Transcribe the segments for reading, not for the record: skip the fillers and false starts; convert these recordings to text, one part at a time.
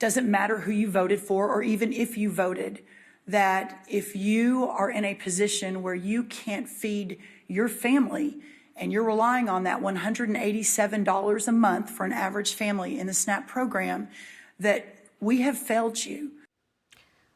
doesn't matter who you voted for or even if you voted, that if you are in a position where you can't feed your family and you're relying on that $187 a month for an average family in the SNAP program, that we have failed you.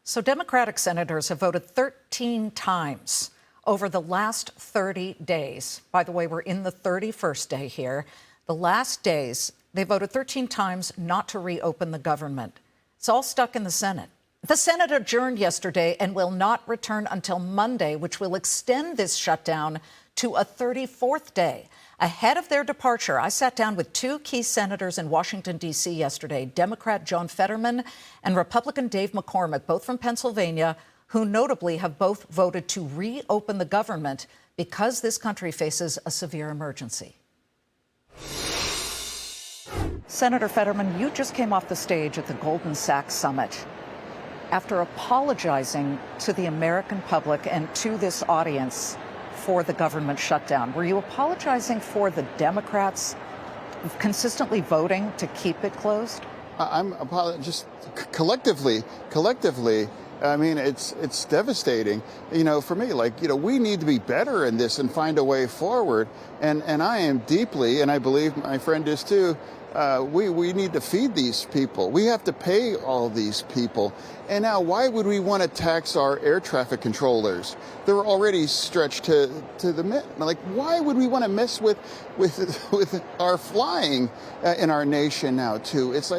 So Democratic senators have voted 13 times over the last 30 days. By the way, we're in the 31st day here. The last days, they voted 13 times not to reopen the government. It's all stuck in the Senate. The Senate adjourned yesterday and will not return until Monday, which will extend this shutdown to a 34th day. Ahead of their departure, I sat down with two key senators in Washington, D.C. yesterday, Democrat John Fetterman and Republican Dave McCormick, both from Pennsylvania, who notably have both voted to reopen the government because this country faces a severe emergency. Senator Fetterman, you just came off the stage at the Goldman Sachs Summit. After apologizing to the American public and to this audience for the government shutdown, were you apologizing for the Democrats consistently voting to keep it closed? I'm just collectively. I mean, it's devastating, for me. We need to be better in this and find a way forward. And I am deeply, and I believe my friend is too, we need to feed these people. We have to pay all these people. And now, why would we want to tax our air traffic controllers? They're already stretched to the minimum. Why would we want to mess with our flying in our nation now, too? It's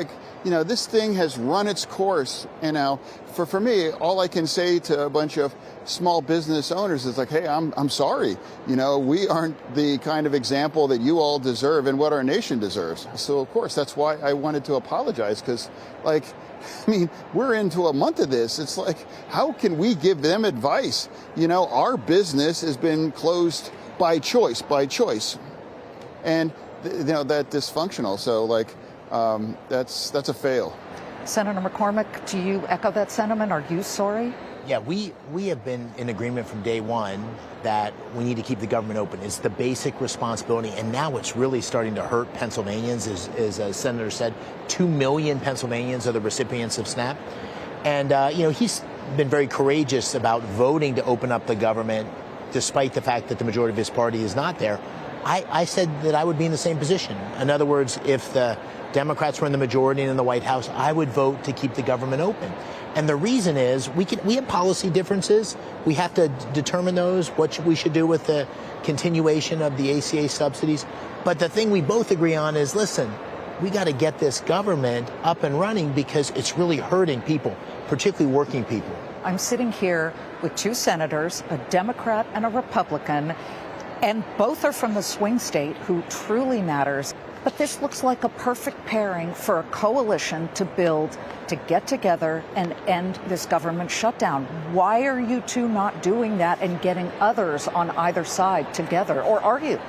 this thing has run its course. And now, for me, all I can say to a bunch of small business owners is hey, I'm sorry. We aren't the kind of example that you all deserve and what our nation deserves. So, of course, that's why I wanted to apologize, because, we're into a month of this. It's how can we give them advice? Our business has been closed by choice. And, that dysfunctional. So, that's a fail. Senator McCormick, do you echo that sentiment? Are you sorry? Yeah, we have been in agreement from day one that we need to keep the government open. It's the basic responsibility, and now it's really starting to hurt Pennsylvanians. As a senator said, 2 million Pennsylvanians are the recipients of SNAP. And, he's been very courageous about voting to open up the government, despite the fact that the majority of his party is not there. I said that I would be in the same position. In other words, if the Democrats were in the majority in the White House, I would vote to keep the government open. And the reason is we have policy differences. We have to determine those, what we should do with the continuation of the ACA subsidies. But the thing we both agree on is, listen, we got to get this government up and running because it's really hurting people, particularly working people. I'm sitting here with two senators, a Democrat and a Republican, and both are from the swing state who truly matters. But this looks like a perfect pairing for a coalition to build, to get together and end this government shutdown. Why are you two not doing that and getting others on either side together? Or are you?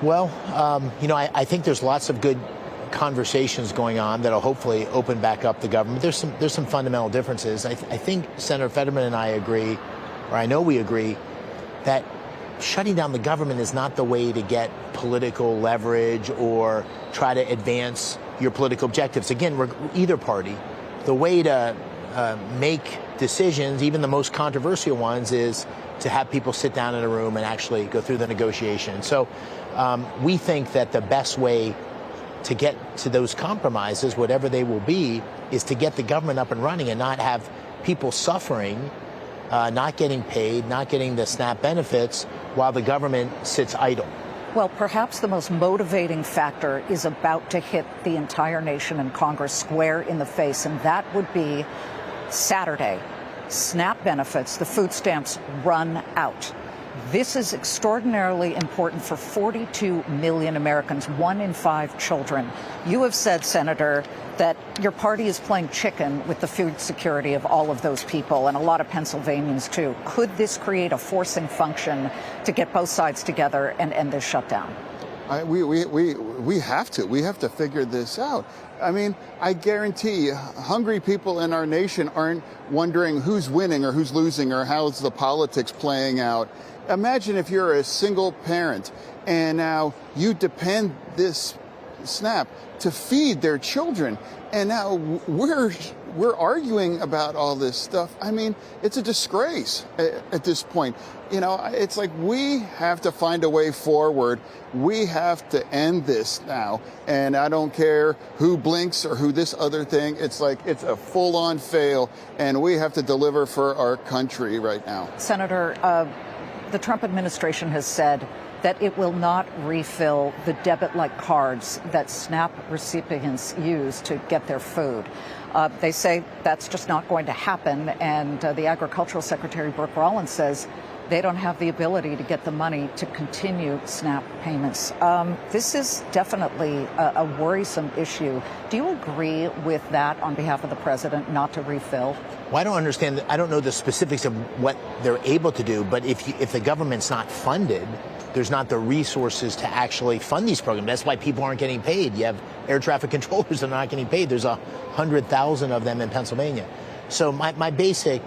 Well, I think there's lots of good conversations going on that'll hopefully open back up the government. There's some fundamental differences. I think Senator Fetterman and I agree, or I know we agree, that shutting down the government is not the way to get political leverage or try to advance your political objectives. Again, either party, the way to make decisions, even the most controversial ones, is to have people sit down in a room and actually go through the negotiation. So we think that the best way to get to those compromises, whatever they will be, is to get the government up and running and not have people suffering, not getting paid, not getting the SNAP benefits while the government sits idle. Well, perhaps the most motivating factor is about to hit the entire nation and Congress square in the face, and that would be Saturday. SNAP benefits, the food stamps, run out. This is extraordinarily important for 42 million Americans, 1 in 5 children. You have said, Senator, that your party is playing chicken with the food security of all of those people, and a lot of Pennsylvanians, too. Could this create a forcing function to get both sides together and end this shutdown? We have to. We have to figure this out. I mean, I guarantee hungry people in our nation aren't wondering who's winning or who's losing or how's the politics playing out. Imagine if you're a single parent and now you depend this SNAP to feed their children. And now we're arguing about all this stuff. I mean, it's a disgrace at this point. You know, it's like we have to find a way forward. We have to end this now. And I don't care who blinks or who this other thing. It's like it's a full-on fail, and we have to deliver for our country right now. Senator, the Trump administration has said that it will not refill the debit-like cards that SNAP recipients use to get their food. They say that's just not going to happen, and the Agricultural Secretary, Brooke Rollins, says they don't have the ability to get the money to continue SNAP payments. This is definitely a worrisome issue. Do you agree with that on behalf of the president, not to refill? Well, I don't understand. I don't know the specifics of what they're able to do, but if the government's not funded, there's not the resources to actually fund these programs. That's why people aren't getting paid. You have air traffic controllers that are not getting paid. There's 100,000 of them in Pennsylvania. So my basic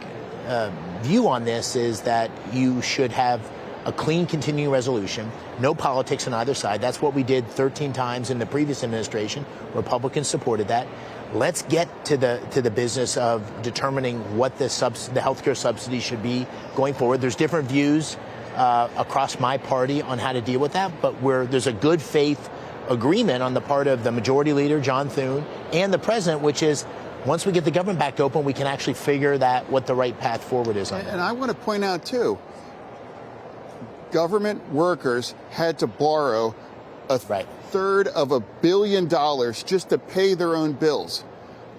view on this is that you should have a clean continuing resolution, no politics on either side. That's what we did 13 times in the previous administration. Republicans supported that. Let's get to the business of determining what the healthcare subsidy should be going forward. There's different views across my party on how to deal with that, but there's a good faith agreement on the part of the majority leader, John Thune, and the president, which is once we get the government back open, we can actually figure that what the right path forward is on that. And I want to point out, too, government workers had to borrow a third of $1 billion just to pay their own bills.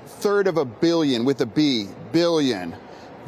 Third of $1 billion with a B, billion.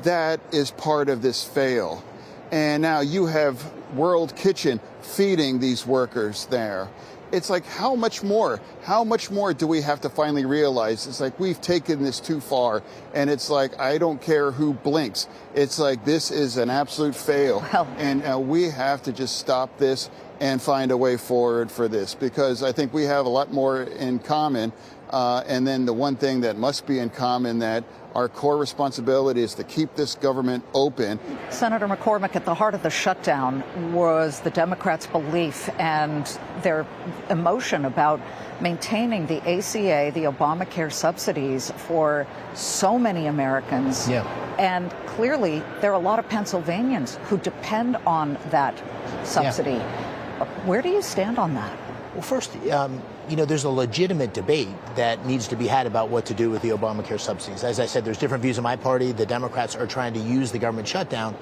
That is part of this fail. And now you have World Kitchen feeding these workers there. It's like, how much more do we have to finally realize? It's like, we've taken this too far. And it's like, I don't care who blinks. It's like, this is an absolute fail. And we have to just stop this and find a way forward for this, because I think we have a lot more in common. And then the one thing that must be in common, that our core responsibility is to keep this government open. Senator McCormick, at the heart of the shutdown was the Democrats' belief and their emotion about maintaining the ACA, the Obamacare subsidies for so many Americans. Yeah. And clearly, there are a lot of Pennsylvanians who depend on that subsidy. Yeah. Where do you stand on that? Well, first, there's a legitimate debate that needs to be had about what to do with the Obamacare subsidies. As I said, there's different views in my party. The Democrats are trying to use the government shutdown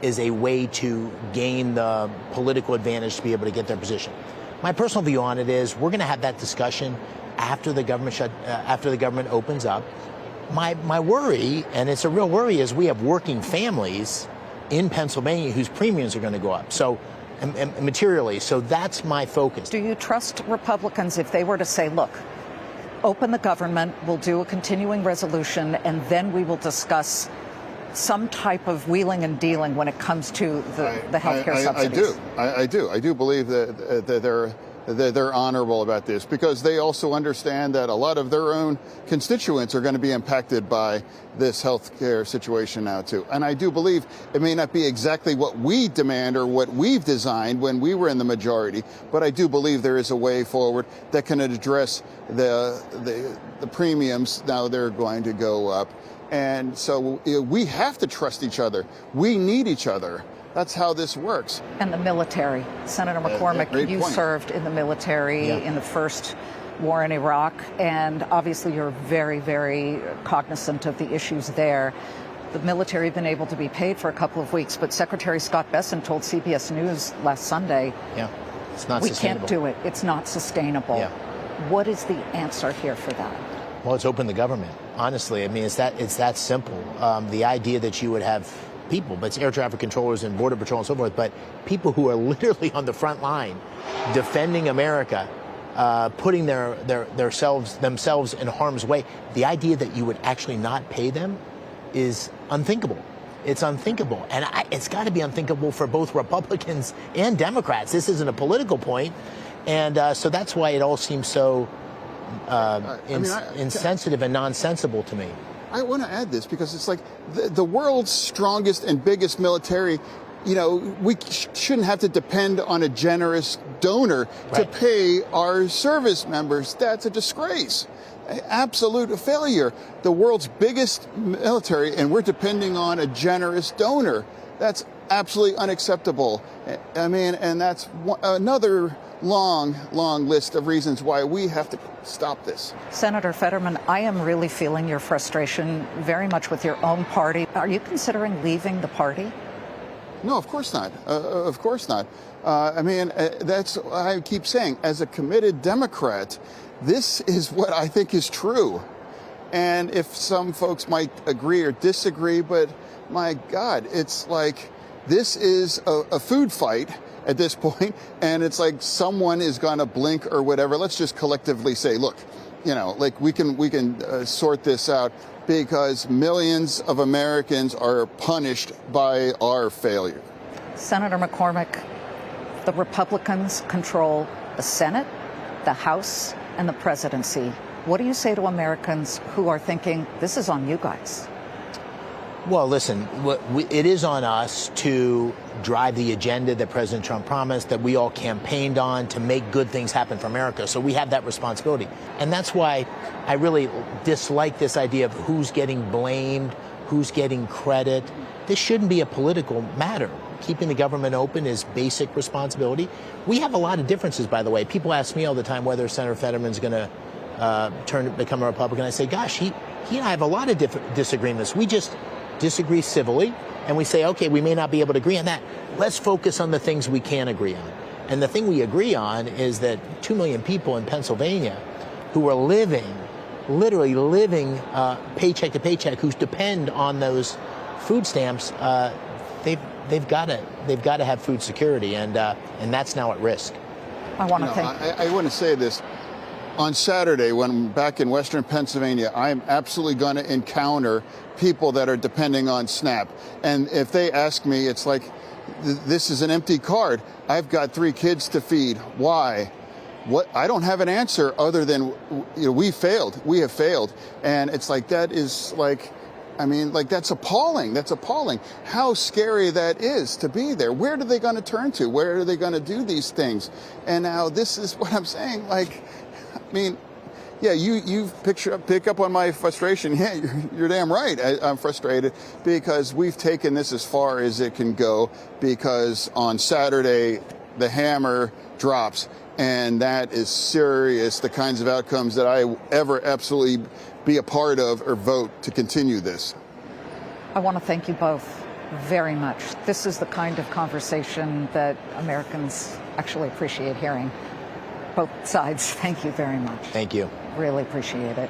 as a way to gain the political advantage to be able to get their position. My personal view on it is we're going to have that discussion after the government opens up. My worry, and it's a real worry, is we have working families in Pennsylvania whose premiums are going to go up. So. And materially. So that's my focus. Do you trust Republicans if they were to say, look, open the government, we'll do a continuing resolution, and then we will discuss some type of wheeling and dealing when it comes to the health care subsidies? I do believe that they're honorable about this, because they also understand that a lot of their own constituents are going to be impacted by this health care situation now, too. And I do believe it may not be exactly what we demand or what we've designed when we were in the majority, but I do believe there is a way forward that can address the premiums. Now they're going to go up. And so we have to trust each other. We need each other. That's how this works. And the military. Senator McCormick, you served in the military in the first war in Iraq, and obviously you're very, very cognizant of the issues there. The military have been able to be paid for a couple of weeks, but Secretary Scott Bessent told CBS News last Sunday, it's not we sustainable. Can't do it. It's not sustainable. Yeah. What is the answer here for that? Well, it's open the government. Honestly, I mean, it's that simple. The idea that you would have people, but it's air traffic controllers and border patrol and so forth, but people who are literally on the front line defending America, putting themselves in harm's way. The idea that you would actually not pay them is unthinkable. It's unthinkable. And it's got to be unthinkable for both Republicans and Democrats. This isn't a political point. And so that's why it all seems so insensitive and nonsensible to me. I want to add this because it's like the world's strongest and biggest military we shouldn't have to depend on a generous donor to pay our service members. That's a disgrace. Absolute failure. The world's biggest military, and we're depending on a generous donor. That's absolutely unacceptable. I mean, and that's another long list of reasons why we have to stop this. Senator Fetterman, I am really feeling your frustration very much with your own party. Are you considering leaving the party? No, of course not. Of course not. I mean, that's what I keep saying. As a committed Democrat, this is what I think is true. And if some folks might agree or disagree, but my God, it's like this is a food fight at this point, and it's like someone is going to blink or whatever. Let's just collectively say, look, like we can sort this out, because millions of Americans are punished by our failure. Senator McCormick, the Republicans control the Senate, the House, and the presidency. What do you say to Americans who are thinking, this is on you guys? Well, listen, it is on us to drive the agenda that President Trump promised, that we all campaigned on, to make good things happen for America. So we have that responsibility. And that's why I really dislike this idea of who's getting blamed, who's getting credit. This shouldn't be a political matter. Keeping the government open is basic responsibility. We have a lot of differences, by the way. People ask me all the time whether Senator Fetterman's going to become a Republican. I say, gosh, he and I have a lot of disagreements. We just disagree civilly, and we say, okay, we may not be able to agree on that. Let's focus on the things we can agree on. And the thing we agree on is that 2 million people in Pennsylvania who are literally living paycheck to paycheck, who depend on those food stamps, they've got to have food security, and that's now at risk. I want to I want to say this. On Saturday, when I'm back in Western Pennsylvania, I'm absolutely going to encounter people that are depending on SNAP. And if they ask me, it's like, this is an empty card. I've got 3 kids to feed. Why? What? I don't have an answer other than, we failed. We have failed. And it's like, that is like, I mean, like, that's appalling. That's appalling. How scary that is to be there. Where are they going to turn to? Where are they going to do these things? And now this is what I'm saying. Like, I mean, yeah, you pick up on my frustration. Yeah, you're damn right. I'm frustrated because we've taken this as far as it can go, because on Saturday, the hammer drops, and that is serious, the kinds of outcomes that I ever absolutely be a part of or vote to continue this. I want to thank you both very much. This is the kind of conversation that Americans actually appreciate hearing. Both sides, thank you very much. Thank you. Really appreciate it.